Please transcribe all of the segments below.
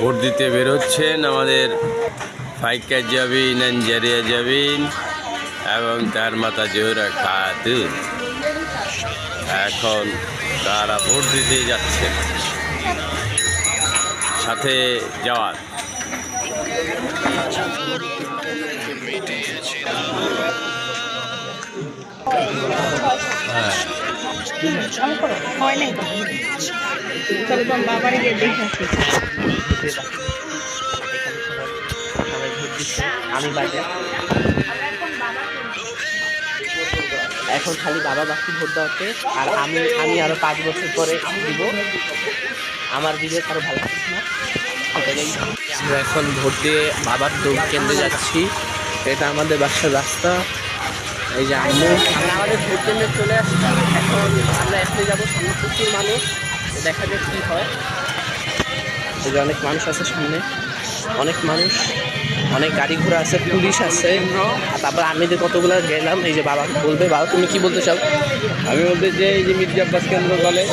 Vote দিতে বেরোচ্ছেন আমাদের ফাইকা জাবিন, আনজারিয়া জাবিন এবং তার মাতা জোহরা খাতুন। এখন তারা ভোট দিতে যাচ্ছেন, সাথে জওয়ান। আমি বাইরে এখন খালি বাবা বাকি ভোট দেওয়াতে, আর আমি আরো 5 বছর পরে দিব। আমার দিলে কারো ভালো লাগছে না। আমরা এখন ভোট দিয়ে বাবার ভোট কেন্দ্রে যাচ্ছি। এটা আমাদের বাসার রাস্তা। এই যে আমরা আমাদের ভোট কেন্দ্রে চলে আসলাম। এখন আমরা এসে যাবো, সামনে প্রচুর মানুষ, দেখা যাক কি হয়। এই যে অনেক মানুষ আছে সামনে, অনেক মানুষ, অনেক গাড়ি ঘোড়া আছে, পুলিশ আছে। তারপর আমি যে কতগুলো গেলাম, এই যে বাবা বলবে। বাবা তুমি কি বলতে চাও? আমি বলতে যে এই যে মির্জা আব্বাস কেন্দ্র বলে,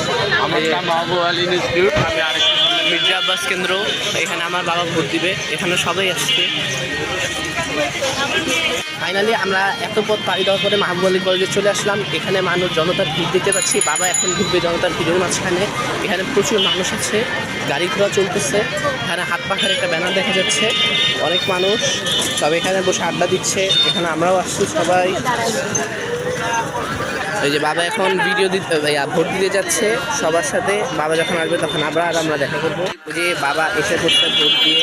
আমার নাম আবু আলী ইনস্টিটিউট। আমি আরেক মির্জা আব্বাস কেন্দ্র, এখানে আমার বাবা ভোট দিবে। এখানে সবাই আসছে। ফাইনালি আমরা এত পথ পাড়ি দেওয়ার পরে মাহবুব আলী কলেজে চলে আসলাম। এখানে মানুষ জনতার ভিড় দিতে পারছি। বাবা এখন ঢুকবে জনতার ভিড়ের মাঝখানে। এখানে প্রচুর মানুষ আছে, গাড়ি ঘোড়া চলতেছে। এখানে হাত পাখার একটা ব্যানার দেখা যাচ্ছে। অনেক মানুষ সব এখানে বসে আড্ডা দিচ্ছে। এখানে আমরাও আসছি সবাই। এই যে বাবা এখন ভিডিও দিতে, ভোট দিতে যাচ্ছে সবার সাথে। বাবা যখন আসবে তখন আবার আমরা দেখা করবো। ওই যে বাবা এসে পড়ছে ভোট দিয়ে।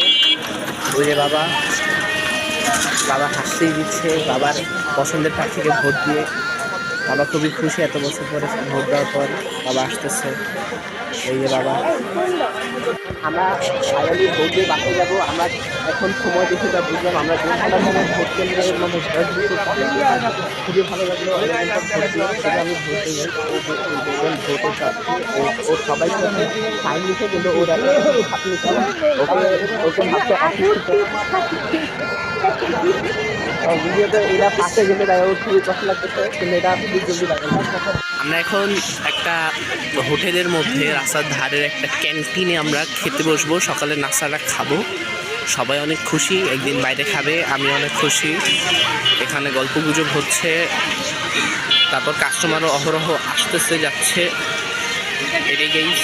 ওই যে বাবা হাসতেই দিচ্ছে বাবার পছন্দের প্রার্থীকে ভোট দিয়ে। বাবা খুবই খুশি, এত বছর পরে ভোট দেওয়ার পর বাবা আসতেছে। এই যে বাবা, আমরা ফাইনালি ভোট দিয়ে বাসে যাবো। আমরা এখন সময় দেখে যা বুঝলাম, আমরা 2 ঘন্টার সময় ভোট কেন্দ্রের মানে খুবই ভালো লাগলো। আমি ভোট দিই, ভোটের প্রার্থী ও সবাই সাইন লিখে, কিন্তু ওরা ওকে ভাবতে ভিডিওতে এরা পাশে গেলে তাই ওর খুবই কষ্ট লাগতেছে, কিন্তু এটা খুবই জলদি লাগে। আমরা এখন একটা হোটেলের মধ্যে রাস্তার ধারের একটা ক্যান্টিনে আমরা খেতে বসবো। সকালে নাস্তাটা খাবো। সবাই অনেক খুশি, একদিন বাইরে খাবে। আমি অনেক খুশি। এখানে গল্প গুজব হচ্ছে, তারপর কাস্টমারও অহরহ আসতেছে যাচ্ছে। এটাই গাইস।